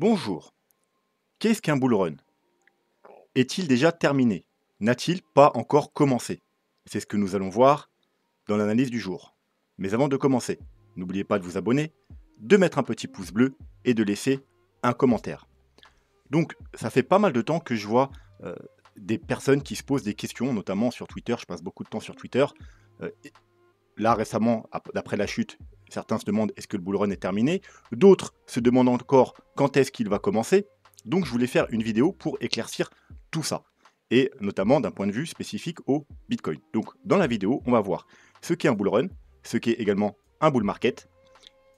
Bonjour, qu'est-ce qu'un bull run? Est-il déjà terminé? N'a-t-il pas encore commencé? C'est ce que nous allons voir dans l'analyse du jour. Mais avant de commencer, n'oubliez pas de vous abonner, de mettre un petit pouce bleu et de laisser un commentaire. Donc, ça fait pas mal de temps que je vois des personnes qui se posent des questions, notamment sur Twitter. Je passe beaucoup de temps sur Twitter. Et là, récemment, d'après la chute, certains se demandent est-ce que le bull run est terminé? D'autres se demandent encore quand est-ce qu'il va commencer? Donc, je voulais faire une vidéo pour éclaircir tout ça, et notamment d'un point de vue spécifique au Bitcoin. Donc, dans la vidéo, on va voir ce qu'est un bull run, ce qu'est également un bull market,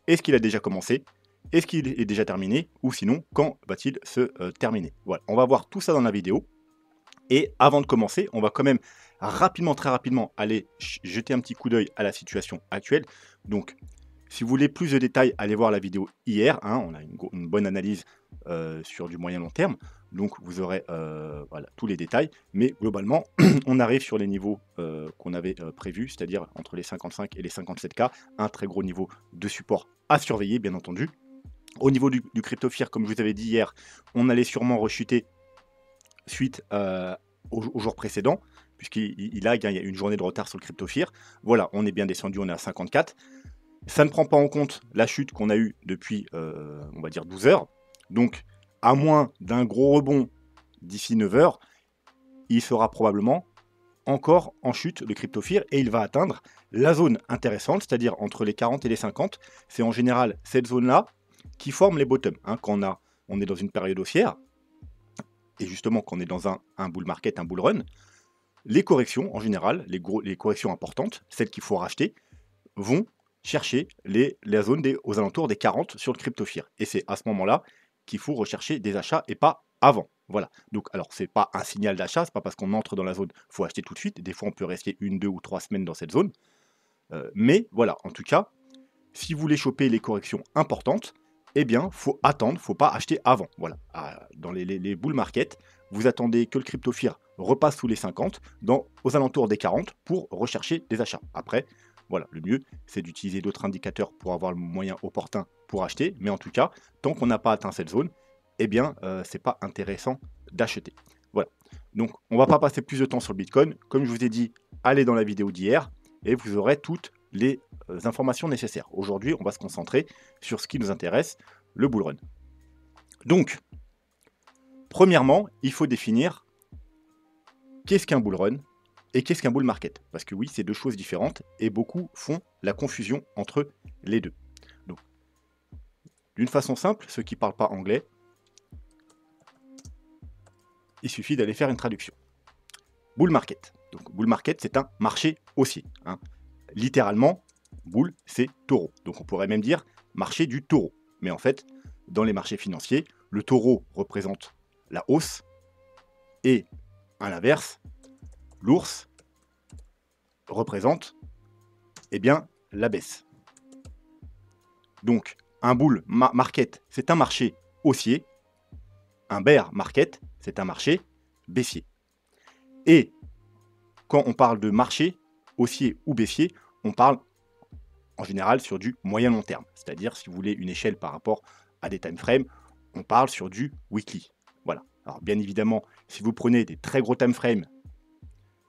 est-ce qu'il a déjà commencé, est-ce qu'il est déjà terminé, ou sinon, quand va-t-il se terminer? Voilà, on va voir tout ça dans la vidéo. Et avant de commencer, on va quand même rapidement, très rapidement, aller jeter un petit coup d'œil à la situation actuelle. Donc, si vous voulez plus de détails, allez voir la vidéo hier. Hein, on a une bonne analyse sur du moyen long terme. Donc, vous aurez voilà, tous les détails. Mais globalement, on arrive sur les niveaux qu'on avait prévus, c'est-à-dire entre les 55 et les 57K. Un très gros niveau de support à surveiller, bien entendu. Au niveau du CryptoFear, comme je vous avais dit hier, on allait sûrement rechuter suite au jour précédent, puisqu'il y a une journée de retard sur le CryptoFear. Voilà, on est bien descendu, on est à 54. Ça ne prend pas en compte la chute qu'on a eue depuis, on va dire, 12 heures. Donc, à moins d'un gros rebond d'ici 9 heures, il sera probablement encore en chute, le CryptoFear, et il va atteindre la zone intéressante, c'est-à-dire entre les 40 et les 50. C'est en général cette zone-là qui forme les bottoms. Hein, quand on est dans une période haussière, et justement quand on est dans un bull market, un bull run, les corrections, en général, les corrections importantes, celles qu'il faut racheter, vont chercher la zone aux alentours des 40 sur le CryptoFear. Et c'est à ce moment-là qu'il faut rechercher des achats et pas avant. Voilà. Donc, alors, c'est pas un signal d'achat, c'est pas parce qu'on entre dans la zone, il faut acheter tout de suite. Des fois, on peut rester 1, 2 ou 3 semaines dans cette zone. Mais voilà, en tout cas, si vous voulez choper les corrections importantes, eh bien, faut attendre, faut pas acheter avant. Voilà. Dans les bull market, vous attendez que le CryptoFear repasse sous les 50, aux alentours des 40, pour rechercher des achats. Après, voilà, le mieux, c'est d'utiliser d'autres indicateurs pour avoir le moyen opportun pour acheter. Mais en tout cas, tant qu'on n'a pas atteint cette zone, eh bien, c'est pas intéressant d'acheter. Voilà. Donc, on va pas passer plus de temps sur le Bitcoin. Comme je vous ai dit, allez dans la vidéo d'hier et vous aurez toutes les informations nécessaires. Aujourd'hui, on va se concentrer sur ce qui nous intéresse, le bull run. Donc, premièrement, il faut définir qu'est-ce qu'un bull run et qu'est-ce qu'un bull market. Parce que oui, c'est deux choses différentes et beaucoup font la confusion entre les deux. Donc, d'une façon simple, ceux qui ne parlent pas anglais, il suffit d'aller faire une traduction. Bull market. Donc, bull market, c'est un marché haussier. Hein. Littéralement, bull, c'est taureau. Donc on pourrait même dire marché du taureau. Mais en fait, dans les marchés financiers, le taureau représente la hausse et, à l'inverse, l'ours représente eh bien, la baisse. Donc, un bull market, c'est un marché haussier. Un bear market, c'est un marché baissier. Et quand on parle de marché haussier ou baissier, on parle en général sur du moyen long terme. C'est-à-dire, si vous voulez une échelle par rapport à des time frames, on parle sur du weekly. Voilà. Alors, bien évidemment, si vous prenez des très gros time frames,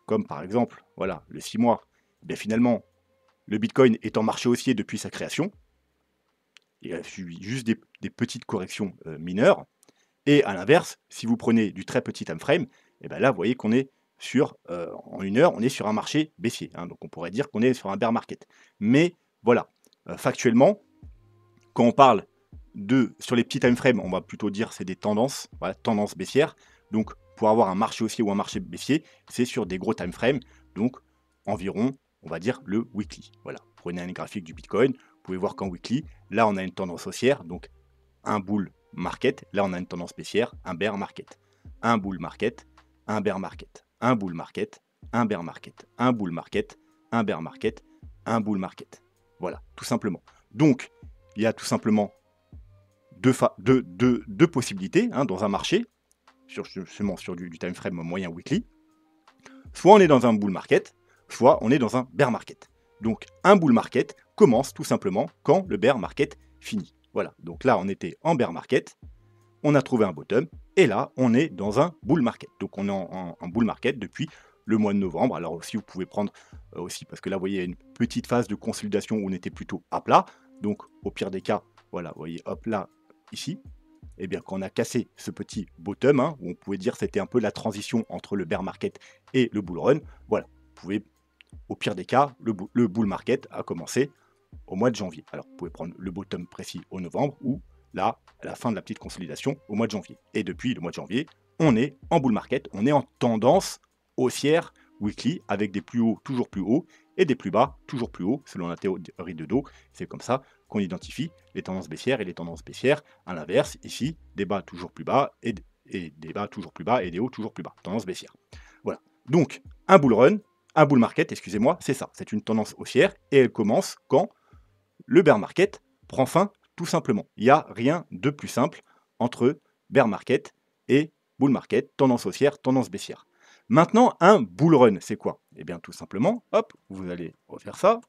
comme par exemple, voilà, le 6 mois, eh bien finalement, le Bitcoin est en marché haussier depuis sa création. Il a suivi juste des petites corrections mineures. Et à l'inverse, si vous prenez du très petit time frame, et bien là, vous voyez qu'on est sur, en une heure, on est sur un marché baissier. Hein, donc on pourrait dire qu'on est sur un bear market. Mais voilà, factuellement, quand on parle sur les petits time frames, on va plutôt dire c'est des tendances, voilà, tendances baissières. Donc pour avoir un marché haussier ou un marché baissier, c'est sur des gros time frames, donc environ, on va dire, le weekly. Voilà, prenez un graphique du Bitcoin, vous pouvez voir qu'en weekly, là on a une tendance haussière, donc un bull market, là on a une tendance baissière, un bear market. Un bull market, un bear market. Un bull market, un bear market. Un bull market, un bear market, un bull market. Voilà, tout simplement. Donc, il y a tout simplement deux possibilités hein, dans un marché, justement sur du time frame moyen weekly. Soit on est dans un bull market, soit on est dans un bear market. Donc, un bull market commence tout simplement quand le bear market finit. Voilà, donc là on était en bear market, on a trouvé un bottom, et là, on est dans un bull market. Donc on est en bull market depuis le mois de novembre. Alors aussi, vous pouvez prendre aussi, parce que là, vous voyez, il y a une petite phase de consolidation où on était plutôt à plat. Donc au pire des cas, voilà, vous voyez, hop là, ici, et bien quand on a cassé ce petit bottom, hein, où on pouvait dire c'était un peu la transition entre le bear market et le bull run, voilà, vous pouvez, au pire des cas, le bull market a commencé au mois de janvier. Alors vous pouvez prendre le bottom précis au novembre ou là, à la fin de la petite consolidation au mois de janvier. Et depuis le mois de janvier, on est en bull market, on est en tendance haussière weekly avec des plus hauts toujours plus hauts et des plus bas toujours plus hauts selon la théorie de Dow. C'est comme ça qu'on identifie les tendances baissières et les tendances baissières. À l'inverse, ici, des bas toujours plus bas et des bas toujours plus bas et des hauts toujours plus bas. Tendance baissière. Voilà. Donc, un bull run, un bull market, excusez-moi, c'est ça. C'est une tendance haussière et elle commence quand le bear market prend fin tout simplement. Il n'y a rien de plus simple entre bear market et bull market, tendance haussière, tendance baissière. Maintenant, un bull run, c'est quoi? Eh bien, tout simplement, hop, vous allez refaire ça.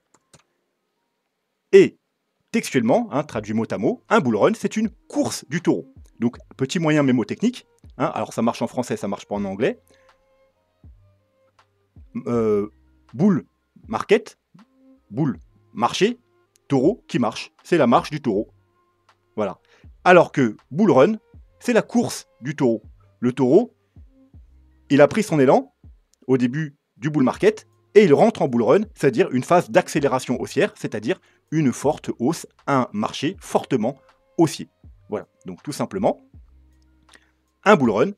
Et textuellement, hein, traduit mot à mot, un bull run, c'est une course du taureau. Donc, petit moyen mémotechnique. Hein, alors, ça marche en français, ça marche pas en anglais. Bull market, bull marché, taureau qui marche. C'est la marche du taureau. Voilà. Alors que bull run, c'est la course du taureau. Le taureau, il a pris son élan au début du bull market et il rentre en bull run, c'est-à-dire une phase d'accélération haussière, c'est-à-dire une forte hausse, un marché fortement haussier. Voilà. Donc tout simplement, un bull run,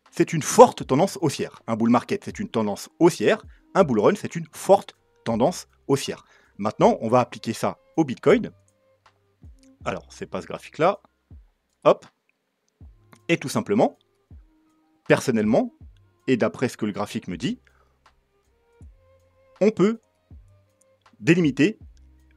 c'est une forte tendance haussière. Un bull market, c'est une tendance haussière. Un bull run, c'est une forte tendance haussière. Maintenant, on va appliquer ça au Bitcoin. Alors, c'est pas ce graphique-là. Hop. Et tout simplement, personnellement, et d'après ce que le graphique me dit, on peut délimiter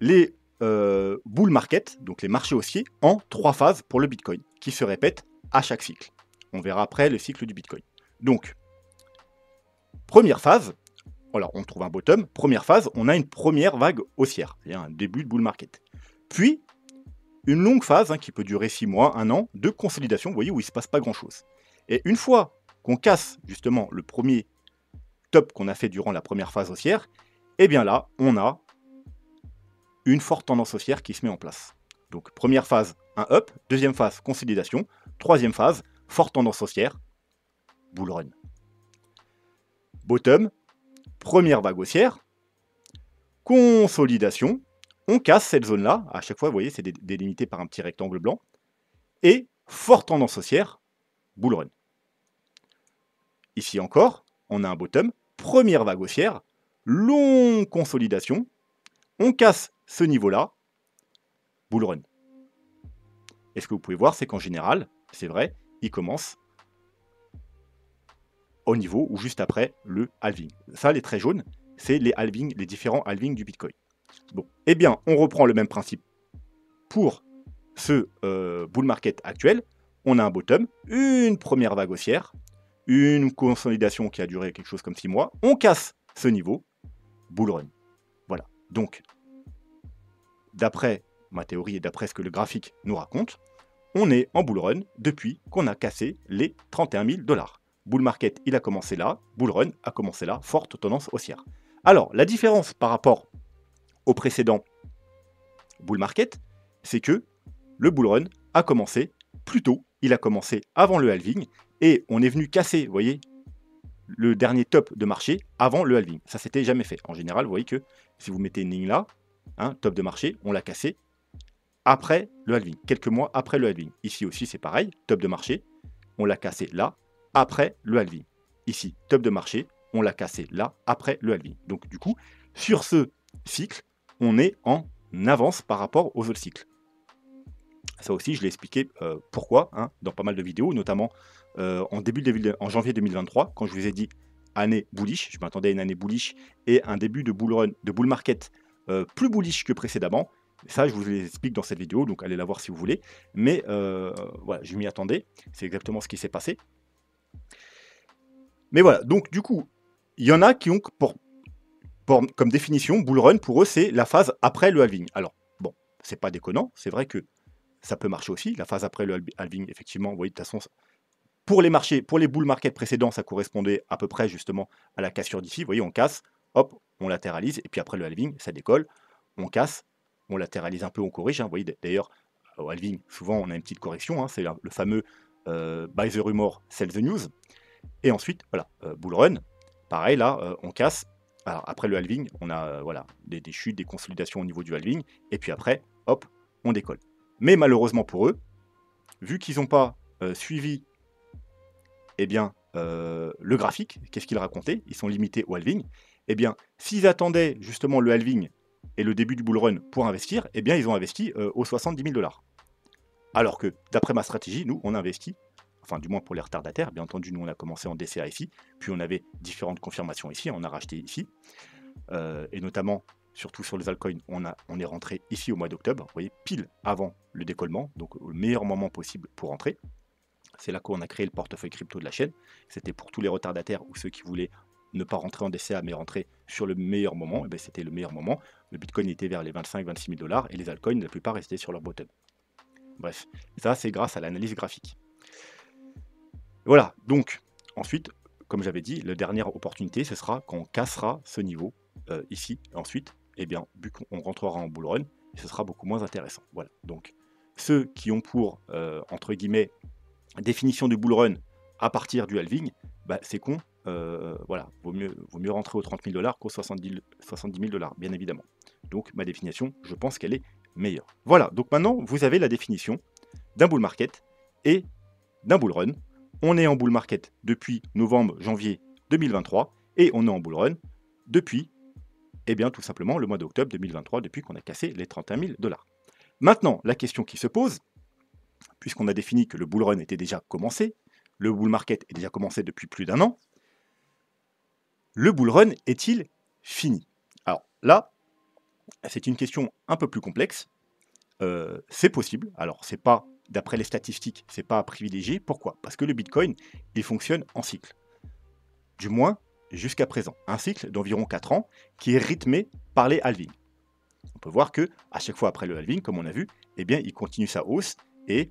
les bull market, donc les marchés haussiers, en 3 phases pour le Bitcoin, qui se répètent à chaque cycle. On verra après le cycle du Bitcoin. Donc, première phase, alors on trouve un bottom, première phase, on a une première vague haussière, c'est-à-dire un début de bull market. Puis, une longue phase, hein, qui peut durer 6 mois, 1 an, de consolidation, vous voyez, où il ne se passe pas grand-chose. Et une fois qu'on casse justement le premier top qu'on a fait durant la première phase haussière, et bien là, on a une forte tendance haussière qui se met en place. Donc première phase, un up, deuxième phase, consolidation, troisième phase, forte tendance haussière, bull run. Bottom, première vague haussière, consolidation, on casse cette zone-là, à chaque fois, vous voyez, c'est délimité par un petit rectangle blanc, et forte tendance haussière, bull run. Ici encore, on a un bottom, première vague haussière, longue consolidation, on casse ce niveau-là, bull run. Et ce que vous pouvez voir, c'est qu'en général, c'est vrai, il commence au niveau ou juste après le halving. Ça, les traits jaunes, c'est les halvings, les différents halvings du Bitcoin. Bon, eh bien, on reprend le même principe pour ce bull market actuel. On a un bottom, une première vague haussière, une consolidation qui a duré quelque chose comme 6 mois. On casse ce niveau, bull run. Voilà. Donc, d'après ma théorie et d'après ce que le graphique nous raconte, on est en bull run depuis qu'on a cassé les 31 000 $. Bull market, il a commencé là, bull run a commencé là, forte tendance haussière. Alors, la différence par rapport au précédent bull market, c'est que le bull run a commencé plus tôt, il a commencé avant le halving, et on est venu casser, vous voyez, le dernier top de marché avant le halving. Ça, s'était jamais fait. En général, vous voyez que si vous mettez une ligne là, hein, top de marché, on l'a cassé après le halving, quelques mois après le halving. Ici aussi, c'est pareil, top de marché, on l'a cassé là, après le halving. Ici, top de marché, on l'a cassé là, après le halving. Donc du coup, sur ce cycle, on est en avance par rapport aux autres cycles. Ça aussi, je l'ai expliqué pourquoi, hein, dans pas mal de vidéos, notamment en janvier 2023, quand je vous ai dit année bullish, je m'attendais à une année bullish et un début de bull run, de bull market plus bullish que précédemment. Ça, je vous l'explique dans cette vidéo, donc allez la voir si vous voulez. Mais voilà, je m'y attendais. C'est exactement ce qui s'est passé. Mais voilà, donc du coup, il y en a qui ont comme définition, bull run, pour eux, c'est la phase après le halving. Alors, bon, c'est pas déconnant. C'est vrai que ça peut marcher aussi. La phase après le halving, effectivement, vous voyez, de toute façon, pour les marchés, pour les bull market précédents, ça correspondait à peu près justement à la cassure d'ici. Vous voyez, on casse, hop, on latéralise, et puis après le halving, ça décolle, on casse, on latéralise un peu, on corrige. Vous voyez, d'ailleurs, au halving, souvent, on a une petite correction. C'est le fameux buy the rumor, sell the news. Et ensuite, voilà, bull run. Pareil, là, on casse. Alors, après le halving, on a voilà, des chutes, des consolidations au niveau du halving. Et puis après, hop, on décolle. Mais malheureusement pour eux, vu qu'ils n'ont pas suivi eh bien, le graphique, qu'est-ce qu'ils racontaient? Ils sont limités au halving. Eh bien, s'ils attendaient justement le halving et le début du bull run pour investir, eh bien, ils ont investi aux 70 000 $. Alors que, d'après ma stratégie, nous, on investit, enfin, du moins pour les retardataires, bien entendu, nous, on a commencé en DCA ici, puis on avait différentes confirmations ici, on a racheté ici, et notamment, surtout sur les altcoins, on est rentré ici au mois d'octobre, vous voyez, pile avant le décollement, donc au meilleur moment possible pour rentrer. C'est là qu'on a créé le portefeuille crypto de la chaîne. C'était pour tous les retardataires ou ceux qui voulaient ne pas rentrer en DCA mais rentrer sur le meilleur moment. Et c'était le meilleur moment. Le Bitcoin était vers les 25-26 000 $ et les altcoins, la plupart restaient sur leur bottom. Bref, ça c'est grâce à l'analyse graphique. Voilà, donc ensuite, comme j'avais dit, la dernière opportunité, ce sera quand on cassera ce niveau ici. Et ensuite, eh bien, vu qu'on rentrera en bull run, ce sera beaucoup moins intéressant. Voilà, donc ceux qui ont pour, entre guillemets, définition du bull run à partir du halving, bah, c'est con, voilà, vaut mieux rentrer aux 30 000 $ qu'aux 70 000 $, bien évidemment. Donc ma définition, je pense qu'elle est meilleure. Voilà, donc maintenant vous avez la définition d'un bull market et d'un bull run. On est en bull market depuis novembre-janvier 2023 et on est en bull run depuis, eh bien, tout simplement le mois d'octobre 2023, depuis qu'on a cassé les 31 000 $. Maintenant, la question qui se pose, puisqu'on a défini que le bull run était déjà commencé, le bull market est déjà commencé depuis plus d'1 an, le bull run est-il fini? Alors là, c'est une question un peu plus complexe. C'est possible. Alors, c'est pas, d'après les statistiques, c'est pas à privilégier. Pourquoi? Parce que le Bitcoin, il fonctionne en cycle. Du moins, jusqu'à présent. Un cycle d'environ 4 ans qui est rythmé par les halvings. On peut voir que à chaque fois après le halving, comme on a vu, eh bien, il continue sa hausse et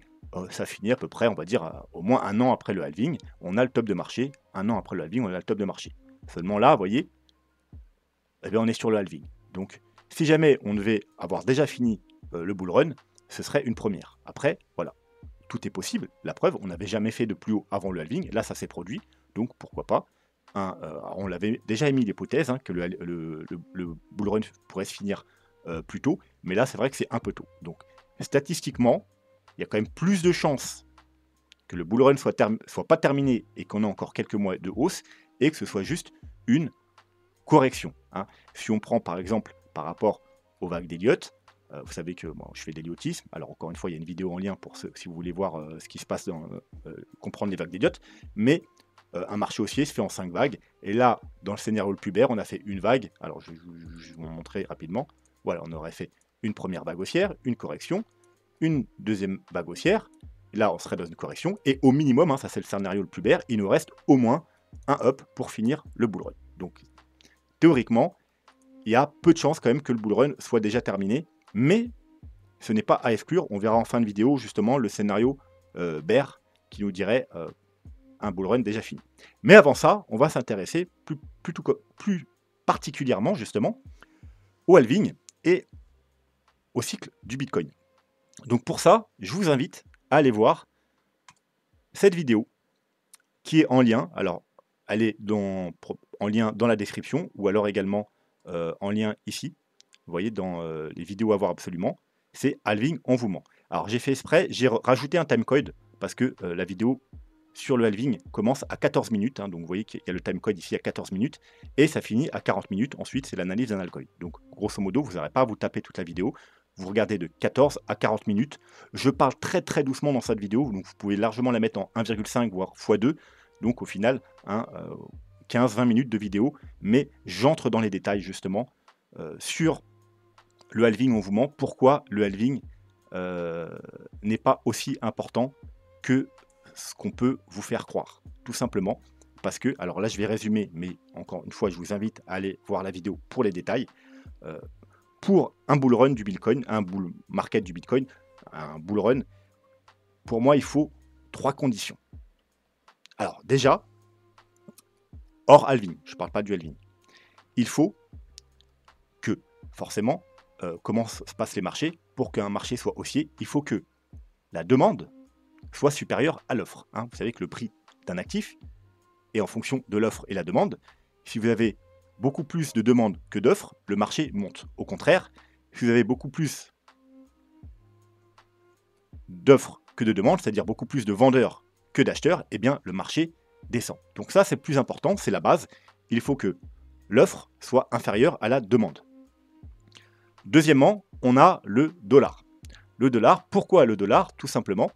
ça finit à peu près, on va dire, au moins 1 an après le halving, on a le top de marché. 1 an après le halving, on a le top de marché. Seulement là, vous voyez, eh bien, on est sur le halving. Donc, si jamais on devait avoir déjà fini le bull run, ce serait une première. Après, voilà, tout est possible. La preuve, on n'avait jamais fait de plus haut avant le halving. Là, ça s'est produit. Donc, pourquoi pas. On l'avait déjà émis l'hypothèse que le bull run pourrait se finir plus tôt. Mais là, c'est vrai que c'est un peu tôt. Donc, statistiquement, il y a quand même plus de chances que le bull run soit pas terminé et qu'on ait encore quelques mois de hausse et que ce soit juste une correction. Si on prend par exemple par rapport aux vagues d'Elliott, vous savez que je fais d'Elliotisme. Alors encore une fois, il y a une vidéo en lien pour si vous voulez voir ce qui se passe, comprendre les vagues d'Elliott. Mais un marché haussier se fait en 5 vagues. Et là, dans le scénario le plus bear, on a fait une vague. Alors je vais vous montrer rapidement. Voilà, on aurait fait une première vague haussière, une correction, une deuxième vague haussière. Là, on serait dans une correction. Et au minimum, ça c'est le scénario le plus bear, il nous reste au moins un up pour finir le bull run. Donc théoriquement, il y a peu de chances quand même que le bull run soit déjà terminé, mais ce n'est pas à exclure. On verra en fin de vidéo justement le scénario bear qui nous dirait un bull run déjà fini. Mais avant ça, on va s'intéresser plus particulièrement justement au halving et au cycle du Bitcoin. Donc pour ça, je vous invite à aller voir cette vidéo qui est en lien. Alors, elle est en lien dans la description ou alors également en lien ici. Vous voyez, dans les vidéos à voir absolument, c'est halving en mouvement. Alors j'ai fait exprès, j'ai rajouté un timecode parce que la vidéo sur le halving commence à 14 minutes. Donc vous voyez qu'il y a le timecode ici à 14 minutes et ça finit à 40 minutes. Ensuite, c'est l'analyse d'un altcoin. Donc grosso modo, vous n'aurez pas à vous taper toute la vidéo. Vous regardez de 14 à 40 minutes. Je parle très très doucement dans cette vidéo, donc vous pouvez largement la mettre en 1,5 voire x2. Donc au final, 15-20 minutes de vidéo. Mais j'entre dans les détails justement sur le halving en mouvement. Pourquoi le halving n'est pas aussi important que ce qu'on peut vous faire croire. Tout simplement parce que, alors là je vais résumer, mais encore une fois je vous invite à aller voir la vidéo pour les détails. Pour un bull run du Bitcoin, un bull market du Bitcoin, un bull run, pour moi, il faut 3 conditions. Alors déjà, hors halving, je ne parle pas du halving, il faut que, forcément, comment se passent les marchés, pour qu'un marché soit haussier, il faut que la demande soit supérieure à l'offre. Hein. Vous savez que le prix d'un actif est en fonction de l'offre et la demande. Si vous avez beaucoup plus de demandes que d'offres, le marché monte. Au contraire, si vous avez beaucoup plus d'offres que de demandes, c'est-à-dire beaucoup plus de vendeurs que d'acheteurs, eh bien le marché descend. Donc ça, c'est le plus important, c'est la base. Il faut que l'offre soit inférieure à la demande. Deuxièmement, on a le dollar. Le dollar, pourquoi le dollar? Tout simplement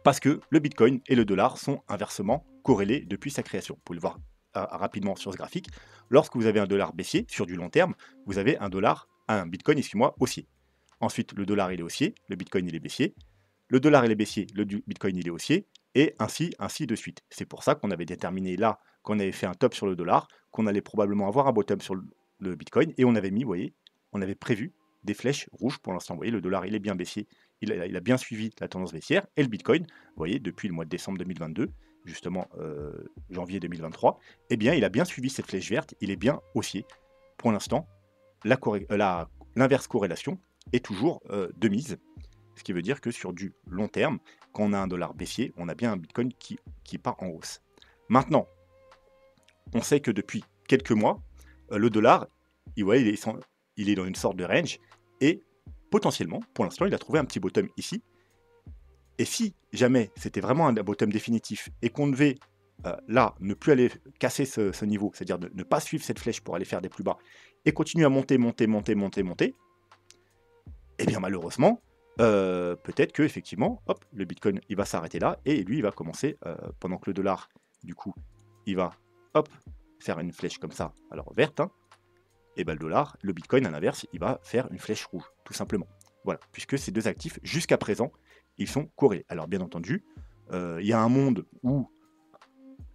parce que le Bitcoin et le dollar sont inversement corrélés depuis sa création. Vous pouvez le voir rapidement sur ce graphique. Lorsque vous avez un dollar baissier, sur du long terme, vous avez un Bitcoin, excusez-moi, haussier. Ensuite, le dollar il est haussier, le Bitcoin il est baissier. Le dollar il est baissier, le Bitcoin il est haussier, et ainsi de suite. C'est pour ça qu'on avait déterminé là, qu'on avait fait un top sur le dollar, qu'on allait probablement avoir un bottom sur le Bitcoin, et on avait mis, vous voyez, on avait prévu des flèches rouges pour l'instant. Vous voyez, le dollar il est bien baissier, il a bien suivi la tendance baissière, et le Bitcoin, vous voyez, depuis le mois de décembre 2022, justement janvier 2023, eh bien il a bien suivi cette flèche verte, il est bien haussier. Pour l'instant, l'inverse corrélation est toujours de mise, ce qui veut dire que sur du long terme, quand on a un dollar baissier, on a bien un Bitcoin qui part en hausse. Maintenant, on sait que depuis quelques mois, le dollar, il est dans une sorte de range, et potentiellement, pour l'instant, il a trouvé un petit bottom ici. Et si jamais c'était vraiment un bottom définitif, et qu'on devait là ne plus aller casser ce niveau, c'est-à-dire ne pas suivre cette flèche pour aller faire des plus bas, et continuer à monter, eh bien malheureusement, peut-être que effectivement, hop, le Bitcoin il va s'arrêter là, et lui il va commencer, pendant que le dollar, du coup, il va hop, faire une flèche comme ça, alors verte, hein, et bien le Bitcoin à l'inverse, il va faire une flèche rouge, tout simplement. Voilà, puisque ces deux actifs, jusqu'à présent, ils sont corrélés. Alors bien entendu, il y a un monde où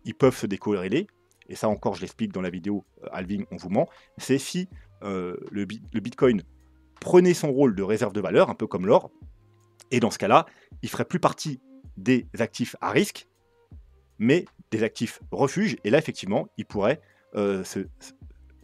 ils peuvent se décorréler, et ça encore je l'explique dans la vidéo Halving, on vous ment, c'est si le Bitcoin prenait son rôle de réserve de valeur, un peu comme l'or, et dans ce cas-là, il ferait plus partie des actifs à risque, mais des actifs refuges, et là effectivement, il pourrait,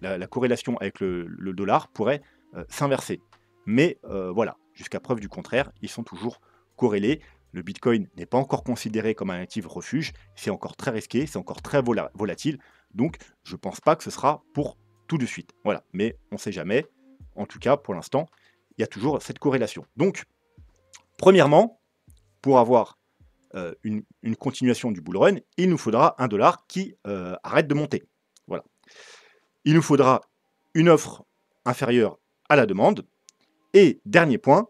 la corrélation avec le dollar pourrait s'inverser. Mais voilà, jusqu'à preuve du contraire, ils sont toujours corrélés. Le Bitcoin n'est pas encore considéré comme un actif refuge, c'est encore très risqué, c'est encore très volatile, donc je ne pense pas que ce sera pour tout de suite. Voilà, mais on ne sait jamais. En tout cas, pour l'instant, il y a toujours cette corrélation. Donc, premièrement, pour avoir une continuation du bull run, il nous faudra un dollar qui arrête de monter. Voilà. Il nous faudra une offre inférieure à la demande. Et dernier point,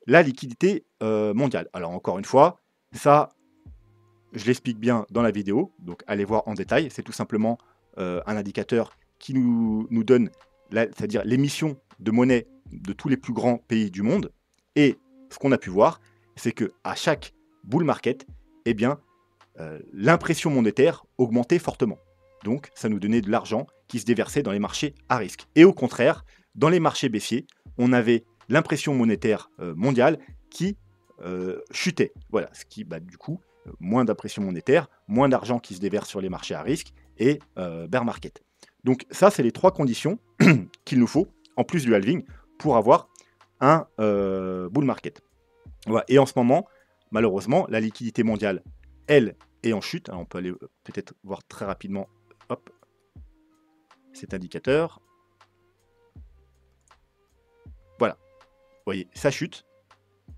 la liquidité mondiale. Alors encore une fois, ça, je l'explique bien dans la vidéo, donc allez voir en détail. C'est tout simplement un indicateur qui nous donne, c'est-à-dire l'émission de monnaie de tous les plus grands pays du monde. Et ce qu'on a pu voir, c'est qu'à chaque bull market, eh bien, l'impression monétaire augmentait fortement. Donc, ça nous donnait de l'argent qui se déversait dans les marchés à risque. Et au contraire, dans les marchés baissiers, on avait l'impression monétaire mondiale qui chutait. Voilà, ce qui, du coup, moins d'impression monétaire, moins d'argent qui se déverse sur les marchés à risque et bear market. Donc ça, c'est les 3 conditions qu'il nous faut, en plus du halving, pour avoir un bull market. Voilà. Et en ce moment, malheureusement, la liquidité mondiale, elle, est en chute. Alors, on peut aller peut-être voir très rapidement hop, cet indicateur. Voilà, vous voyez, ça chute.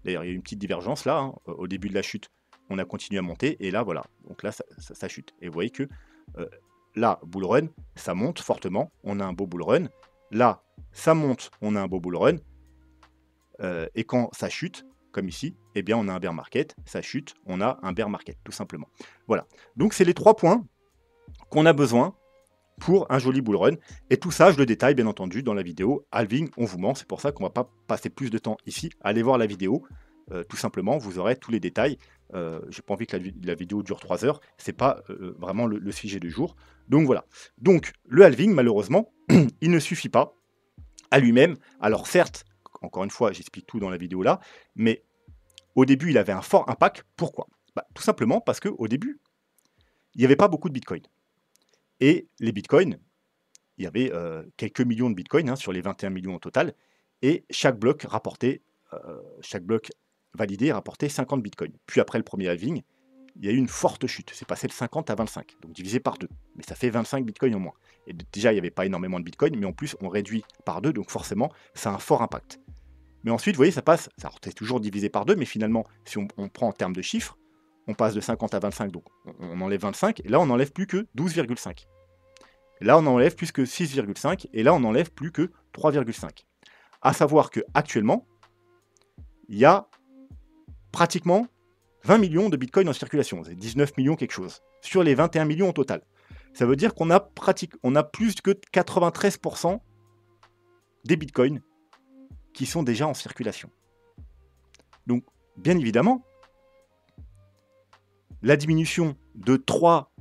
D'ailleurs, il y a une petite divergence là. Hein. Au début de la chute, on a continué à monter. Et là, voilà. Donc là, ça chute. Et vous voyez que là, bull run, ça monte fortement. On a un beau bull run. Là, ça monte. On a un beau bull run. Et quand ça chute, comme ici, eh bien, on a un bear market. Ça chute, on a un bear market, tout simplement. Voilà. Donc, c'est les 3 points qu'on a besoin pour un joli bull run. Et tout ça, je le détaille bien entendu dans la vidéo Halving, on vous ment. C'est pour ça qu'on ne va pas passer plus de temps ici. Allez voir la vidéo, tout simplement, vous aurez tous les détails. J'ai pas envie que la vidéo dure 3 heures. C'est pas vraiment le sujet du jour. Donc voilà. Donc le halving, malheureusement, il ne suffit pas à lui-même. Alors certes, encore une fois, j'explique tout dans la vidéo là, mais au début, il avait un fort impact. Pourquoi? Tout simplement parce qu'au début, il n'y avait pas beaucoup de Bitcoin. Et les Bitcoins, il y avait quelques millions de Bitcoins sur les 21 millions au total. Et chaque bloc validé rapportait 50 Bitcoins. Puis après le premier halving, il y a eu une forte chute. C'est passé de 50 à 25, donc divisé par 2. Mais ça fait 25 Bitcoins en moins. Et déjà, il n'y avait pas énormément de Bitcoin, mais en plus, on réduit par 2, donc forcément, ça a un fort impact. Mais ensuite, vous voyez, ça c'est toujours divisé par 2, mais finalement, si on prend en termes de chiffres, on passe de 50 à 25, donc on enlève 25, et là, on n'enlève plus que 12,5. Là, on enlève plus que 6,5, et là, on n'enlève plus que 3,5. À savoir qu'actuellement, il y a pratiquement 20 millions de Bitcoin en circulation. C'est 19 millions quelque chose, sur les 21 millions au total. Ça veut dire qu'on a plus que 93% des Bitcoins qui sont déjà en circulation. Donc, bien évidemment, la diminution de 3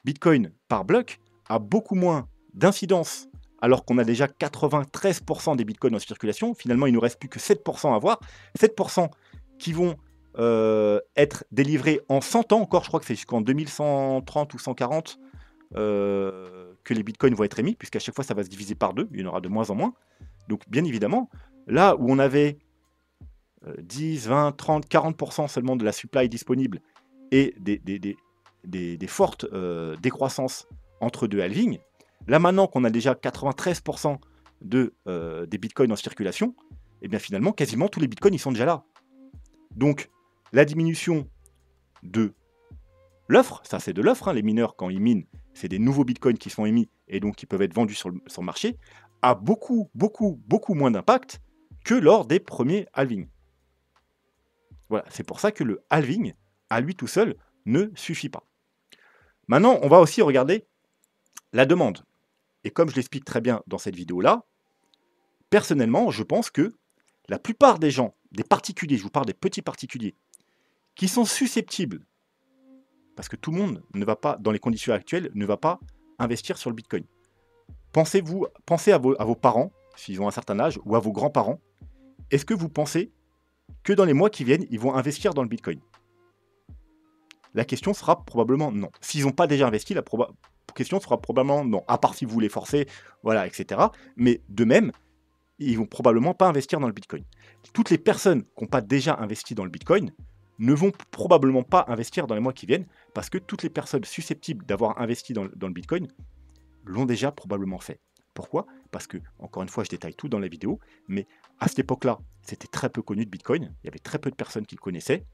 Bitcoins par bloc a beaucoup moins d'incidence, alors qu'on a déjà 93% des Bitcoins en circulation. Finalement, il ne nous reste plus que 7% à voir. 7% qui vont être délivrés en 100 ans encore. Je crois que c'est jusqu'en 2130 ou 140 que les Bitcoins vont être émis, puisqu'à chaque fois, ça va se diviser par 2. Il y en aura de moins en moins. Donc, bien évidemment, là où on avait 10, 20, 30, 40% seulement de la supply disponible et des fortes décroissances entre deux halvings, là maintenant qu'on a déjà 93% des bitcoins en circulation, et bien finalement quasiment tous les bitcoins ils sont déjà là. Donc la diminution de l'offre, ça c'est de l'offre, les mineurs quand ils minent, c'est des nouveaux bitcoins qui sont émis et donc qui peuvent être vendus sur le marché, a beaucoup moins d'impact que lors des premiers halvings. Voilà, c'est pour ça que le halving, à lui tout seul, ne suffit pas. Maintenant, on va aussi regarder la demande. Et comme je l'explique très bien dans cette vidéo-là, personnellement, je pense que la plupart des gens, des particuliers, je vous parle des petits particuliers, qui sont susceptibles, parce que tout le monde ne va pas, dans les conditions actuelles, ne va pas investir sur le Bitcoin. Pensez à vos parents, s'ils ont un certain âge, ou à vos grands-parents. Est-ce que vous pensez que dans les mois qui viennent, ils vont investir dans le Bitcoin? La question sera probablement non. S'ils n'ont pas déjà investi, la question sera probablement non. À part si vous les forcez, voilà, etc. Mais de même, ils vont probablement pas investir dans le Bitcoin. Toutes les personnes qui n'ont pas déjà investi dans le Bitcoin ne vont probablement pas investir dans les mois qui viennent parce que toutes les personnes susceptibles d'avoir investi dans le Bitcoin l'ont déjà probablement fait. Pourquoi? Parce que, encore une fois, je détaille tout dans la vidéo, mais à cette époque-là, c'était très peu connu de Bitcoin. Il y avait très peu de personnes qui le connaissaient.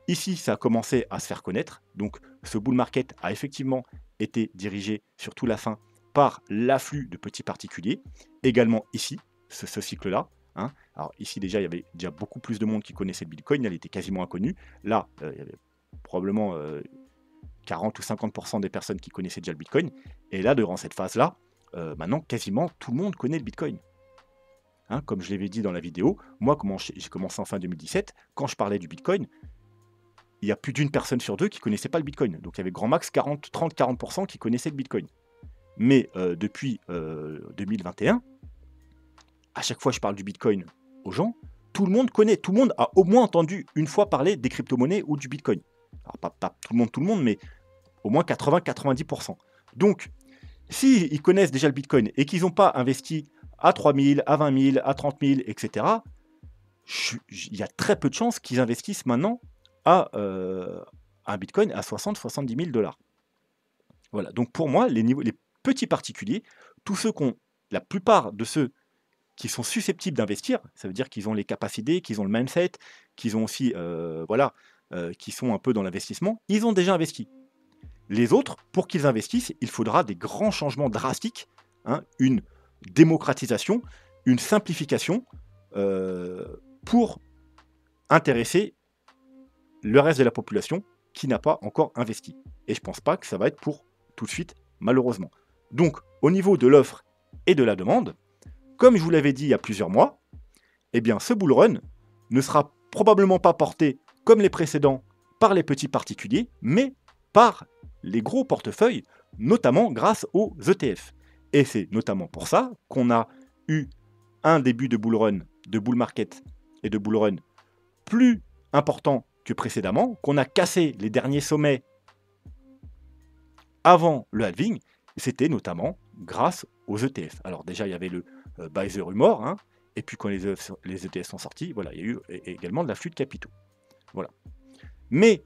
Ici, ça a commencé à se faire connaître. Donc, ce bull market a effectivement été dirigé, surtout la fin, par l'afflux de petits particuliers. Également ici, ce cycle-là. Alors ici, déjà, il y avait déjà beaucoup plus de monde qui connaissait le Bitcoin. Elle était quasiment inconnue. Là, il y avait probablement 40 ou 50% des personnes qui connaissaient déjà le Bitcoin. Et là, durant cette phase-là, maintenant, quasiment tout le monde connaît le Bitcoin. Comme je l'avais dit dans la vidéo, moi, j'ai commencé en fin 2017, quand je parlais du Bitcoin, il y a plus d'une personne sur deux qui ne connaissait pas le Bitcoin. Donc il y avait grand max 30-40% qui connaissaient le Bitcoin. Mais depuis 2021, à chaque fois que je parle du Bitcoin aux gens, tout le monde connaît, tout le monde a au moins entendu une fois parler des crypto-monnaies ou du Bitcoin. Alors pas tout le monde, mais au moins 80-90%. Donc, s'ils connaissent déjà le Bitcoin et qu'ils n'ont pas investi à 3 000, à 20 000, à 30 000, etc., il y a très peu de chances qu'ils investissent maintenant à un Bitcoin à 60-70 000 $. Voilà, donc pour moi, les petits particuliers, la plupart de ceux qui sont susceptibles d'investir, ça veut dire qu'ils ont les capacités, qu'ils ont le mindset, qu'ils ont aussi, qui sont un peu dans l'investissement, ils ont déjà investi. Les autres, pour qu'ils investissent, il faudra des grands changements drastiques, une démocratisation, une simplification pour intéresser le reste de la population qui n'a pas encore investi. Et je ne pense pas que ça va être pour tout de suite, malheureusement. Donc, au niveau de l'offre et de la demande, comme je vous l'avais dit il y a plusieurs mois, eh bien, ce bull run ne sera probablement pas porté comme les précédents par les petits particuliers, mais par les gros portefeuilles, notamment grâce aux ETF. Et c'est notamment pour ça qu'on a eu un début de bull run, de bull market et de bull run plus important que précédemment, qu'on a cassé les derniers sommets avant le halving, c'était notamment grâce aux ETF. Alors déjà, il y avait le buy the rumor, hein, et puis quand les ETF sont sortis, voilà, il y a eu également de l'afflux de capitaux. Voilà. Mais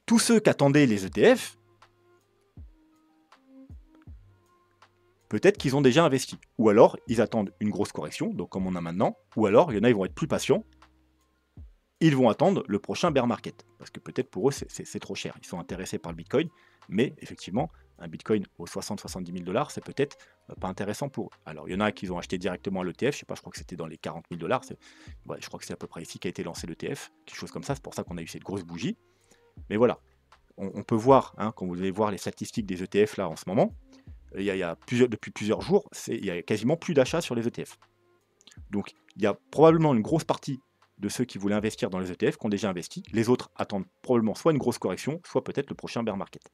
tous ceux qui attendaient les ETF, peut-être qu'ils ont déjà investi. Ou alors, ils attendent une grosse correction, donc comme on a maintenant, ou alors, il y en a, ils vont être plus patients, ils vont attendre le prochain bear market. Parce que peut-être pour eux, c'est trop cher. Ils sont intéressés par le Bitcoin, mais effectivement, un Bitcoin aux 60-70 000 $, c'est peut-être pas intéressant pour eux. Alors, il y en a qui ont acheté directement l'ETF, je sais pas, je crois que c'était dans les 40 000 $. Ouais, je crois que c'est à peu près ici qu'a été lancé l'ETF, quelque chose comme ça, c'est pour ça qu'on a eu cette grosse bougie. Mais voilà, on peut voir, hein, quand vous allez voir les statistiques des ETF là en ce moment, depuis plusieurs jours, il y a quasiment plus d'achats sur les ETF. Donc, il y a probablement une grosse partie de ceux qui voulaient investir dans les ETF qui ont déjà investi. Les autres attendent probablement soit une grosse correction, soit peut-être le prochain bear market.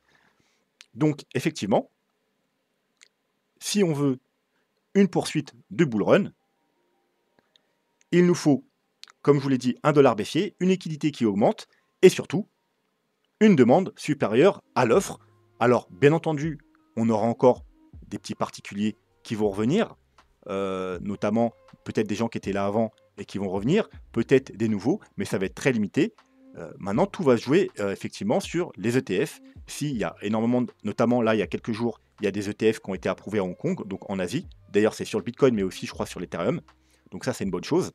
Donc, effectivement, si on veut une poursuite de bull run, il nous faut, comme je vous l'ai dit, un dollar baissier, une liquidité qui augmente, et surtout, une demande supérieure à l'offre. Alors, bien entendu, on aura encore des petits particuliers qui vont revenir, notamment peut-être des gens qui étaient là avant et qui vont revenir, peut-être des nouveaux, mais ça va être très limité. Maintenant, tout va se jouer effectivement sur les ETF. S'il y a énormément, notamment là, il y a quelques jours, il y a des ETF qui ont été approuvés à Hong Kong, donc en Asie. D'ailleurs, c'est sur le Bitcoin, mais aussi, je crois, sur l'Ethereum. Donc ça, c'est une bonne chose.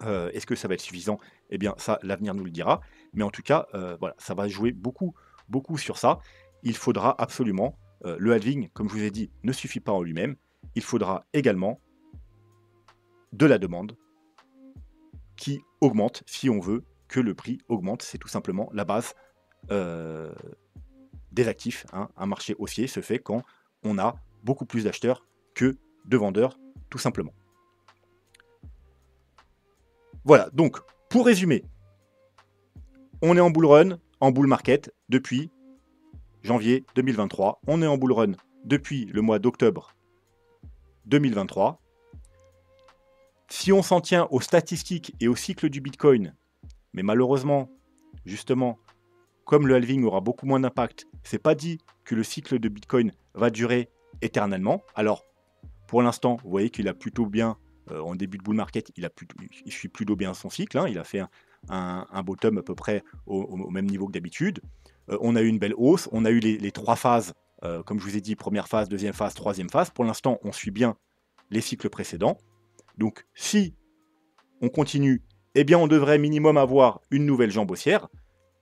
Est-ce que ça va être suffisant? Eh bien, ça, l'avenir nous le dira. Mais en tout cas, voilà, ça va jouer beaucoup, beaucoup sur ça. Il faudra absolument, le halving, comme je vous ai dit, ne suffit pas en lui-même. Il faudra également de la demande qui augmente si on veut que le prix augmente. C'est tout simplement la base des actifs, hein. Un marché haussier se fait quand on a beaucoup plus d'acheteurs que de vendeurs, tout simplement. Voilà, donc pour résumer, on est en bull run, en bull market depuis janvier 2023. On est en bull run depuis le mois d'octobre 2023. Si on s'en tient aux statistiques et au cycle du Bitcoin, mais malheureusement, justement, comme le halving aura beaucoup moins d'impact, c'est pas dit que le cycle de Bitcoin va durer éternellement. Alors, pour l'instant, vous voyez qu'il a plutôt bien, en début de bull market, il suit plutôt bien son cycle, hein. Il a fait un bottom à peu près au même niveau que d'habitude. On a eu une belle hausse, on a eu les trois phases, comme je vous ai dit, première phase, deuxième phase, troisième phase. Pour l'instant, on suit bien les cycles précédents. Donc, si on continue, eh bien, on devrait minimum avoir une nouvelle jambe haussière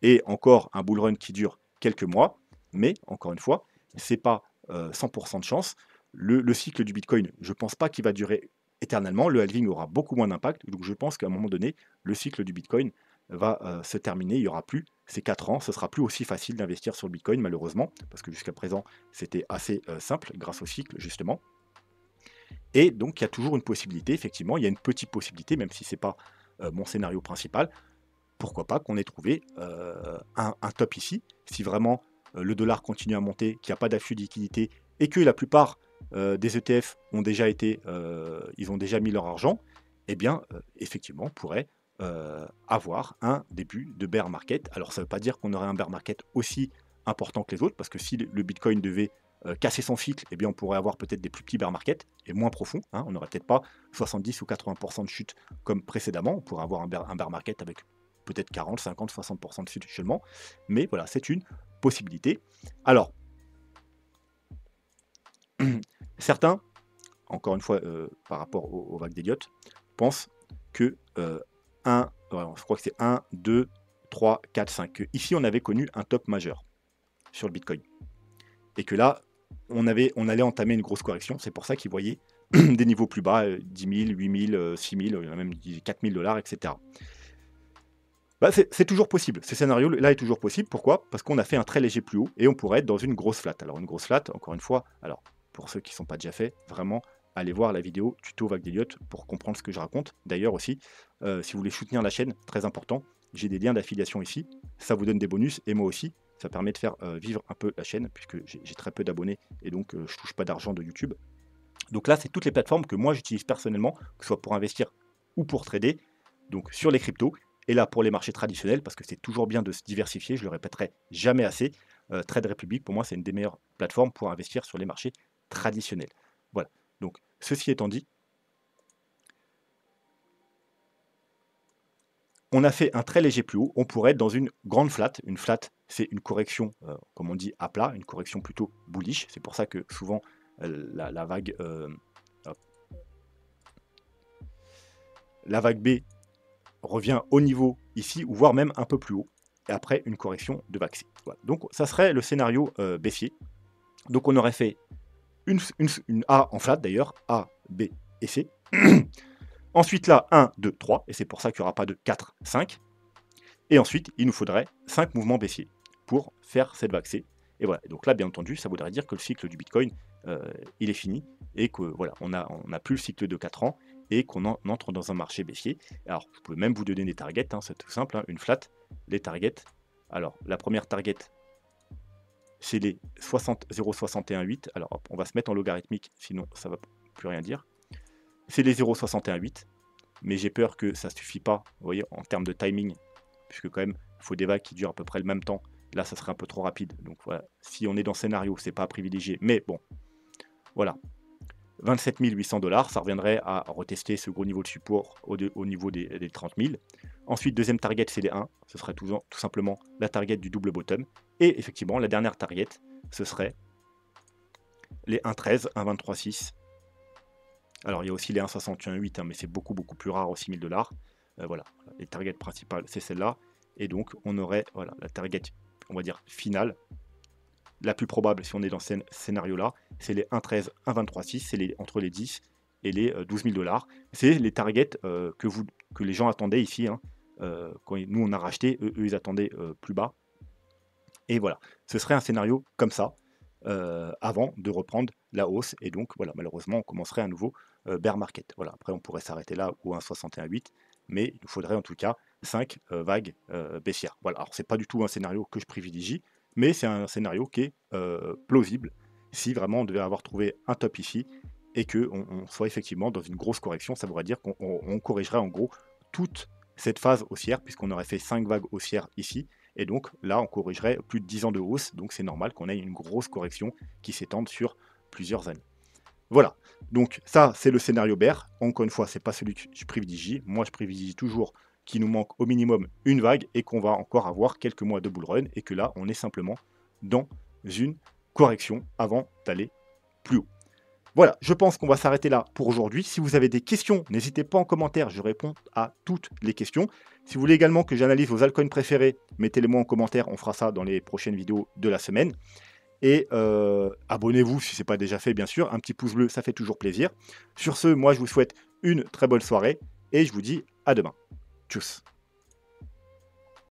et encore un bull run qui dure quelques mois. Mais, encore une fois, ce n'est pas 100% de chance. Le cycle du Bitcoin, je ne pense pas qu'il va durer éternellement. Le halving aura beaucoup moins d'impact. Donc, je pense qu'à un moment donné, le cycle du Bitcoin va se terminer. Il n'y aura plus ces 4 ans. Ce sera plus aussi facile d'investir sur le Bitcoin, malheureusement, parce que jusqu'à présent, c'était assez simple grâce au cycle, justement. Et donc, il y a toujours une possibilité, effectivement, il y a une petite possibilité, même si ce n'est pas mon scénario principal, pourquoi pas qu'on ait trouvé un top ici, si vraiment le dollar continue à monter, qu'il n'y a pas d'afflux de liquidité, et que la plupart des ETF ont déjà ils ont déjà mis leur argent, eh bien, effectivement, on pourrait avoir un début de bear market. Alors, ça ne veut pas dire qu'on aurait un bear market aussi important que les autres, parce que si le Bitcoin devait casser son cycle, eh bien, on pourrait avoir peut-être des plus petits bear market et moins profonds, hein. On n'aurait peut-être pas 70 ou 80% de chute comme précédemment. On pourrait avoir un bear market avec peut-être 40, 50, 60% de chute seulement. Mais voilà, c'est une possibilité. Alors, certains, encore une fois, par rapport aux vagues d'Elliott, pensent que je crois que c'est 1, 2, 3, 4, 5. Ici, on avait connu un top majeur sur le Bitcoin. Et que là, on allait entamer une grosse correction. C'est pour ça qu'ils voyaient des niveaux plus bas, 10 000, 8 000, 6 000, même 4 000 $, etc. Bah, c'est toujours possible. Ce scénario-là est toujours possible. Pourquoi? Parce qu'on a fait un très léger plus haut et on pourrait être dans une grosse flat. Alors, une grosse flat, encore une fois, alors pour ceux qui ne sont pas déjà faits, vraiment, allez voir la vidéo tuto vague d'Elliott pour comprendre ce que je raconte. D'ailleurs aussi, si vous voulez soutenir la chaîne, très important, j'ai des liens d'affiliation ici. Ça vous donne des bonus et moi aussi. Ça permet de faire vivre un peu la chaîne puisque j'ai très peu d'abonnés et donc je ne touche pas d'argent de YouTube. Donc là, c'est toutes les plateformes que moi j'utilise personnellement, que ce soit pour investir ou pour trader, donc sur les cryptos. Et là, pour les marchés traditionnels, parce que c'est toujours bien de se diversifier, je le répéterai jamais assez, Trade Republic, pour moi, c'est une des meilleures plateformes pour investir sur les marchés traditionnels. Voilà. Donc, ceci étant dit, on a fait un très léger plus haut, on pourrait être dans une grande flat. Une flat, c'est une correction, comme on dit, à plat, une correction plutôt bullish. C'est pour ça que souvent, la vague B revient au niveau ici, ou voire même un peu plus haut, et après une correction de vague C. Voilà. Donc ça serait le scénario baissier. Donc on aurait fait une A en flat d'ailleurs, A, B et C. Ensuite là, 1, 2, 3, et c'est pour ça qu'il n'y aura pas de 4, 5. Et ensuite, il nous faudrait 5 mouvements baissiers pour faire cette vague C. Et voilà. Et donc là, bien entendu, ça voudrait dire que le cycle du Bitcoin, il est fini, et que voilà, on n'a plus le cycle de 4 ans, et qu'on entre dans un marché baissier. Alors, je peux même vous donner des targets, hein, c'est tout simple, hein, une flat, les targets. Alors, la première target, c'est les 0,618. Alors, hop, on va se mettre en logarithmique, sinon ça ne va plus rien dire. C'est les 0,618, mais j'ai peur que ça ne suffit pas, vous voyez, en termes de timing, puisque quand même, il faut des vagues qui durent à peu près le même temps. Là, ça serait un peu trop rapide. Donc voilà, si on est dans ce scénario, c'est pas à privilégier. Mais bon, voilà. 27 800 $, ça reviendrait à retester ce gros niveau de support au niveau des 30 000. Ensuite, deuxième target, c'est les 1. Ce serait tout simplement la target du double bottom. Et effectivement, la dernière target, ce serait les 1,13, 1,23,6. Alors, il y a aussi les 1,61,8, hein, mais c'est beaucoup plus rare aux 6 000 $. Voilà, les targets principales, c'est celle-là. Et donc, on aurait voilà, la target, on va dire, finale. La plus probable, si on est dans ce scénario-là, c'est les 1,13, 1,23,6, c'est entre les 10 et les 12 000 $. C'est les targets que les gens attendaient ici. Hein. Quand nous, on a racheté, eux ils attendaient plus bas. Et voilà, ce serait un scénario comme ça, avant de reprendre la hausse. Et donc, voilà, malheureusement, on commencerait un nouveau bear market. Voilà, après, on pourrait s'arrêter là ou à 1,61,8, mais il nous faudrait en tout cas 5 vagues baissières. Voilà, alors c'est pas du tout un scénario que je privilégie, mais c'est un scénario qui est plausible si vraiment on devait avoir trouvé un top ici et qu'on soit effectivement dans une grosse correction. Ça voudrait dire qu'on corrigerait en gros toute cette phase haussière, puisqu'on aurait fait 5 vagues haussières ici, et donc là on corrigerait plus de 10 ans de hausse, donc c'est normal qu'on ait une grosse correction qui s'étende sur plusieurs années. Voilà, donc ça c'est le scénario bear. Encore une fois, c'est pas celui que je privilégie. Moi je privilégie toujours qu'il nous manque au minimum une vague et qu'on va encore avoir quelques mois de bull run, et que là on est simplement dans une correction avant d'aller plus haut. Voilà, je pense qu'on va s'arrêter là pour aujourd'hui. Si vous avez des questions, n'hésitez pas en commentaire, je réponds à toutes les questions. Si vous voulez également que j'analyse vos altcoins préférés, mettez-les-moi en commentaire, on fera ça dans les prochaines vidéos de la semaine. Et abonnez-vous si ce n'est pas déjà fait, bien sûr. Un petit pouce bleu, ça fait toujours plaisir. Sur ce, moi je vous souhaite une très bonne soirée et je vous dis à demain. Tchuss.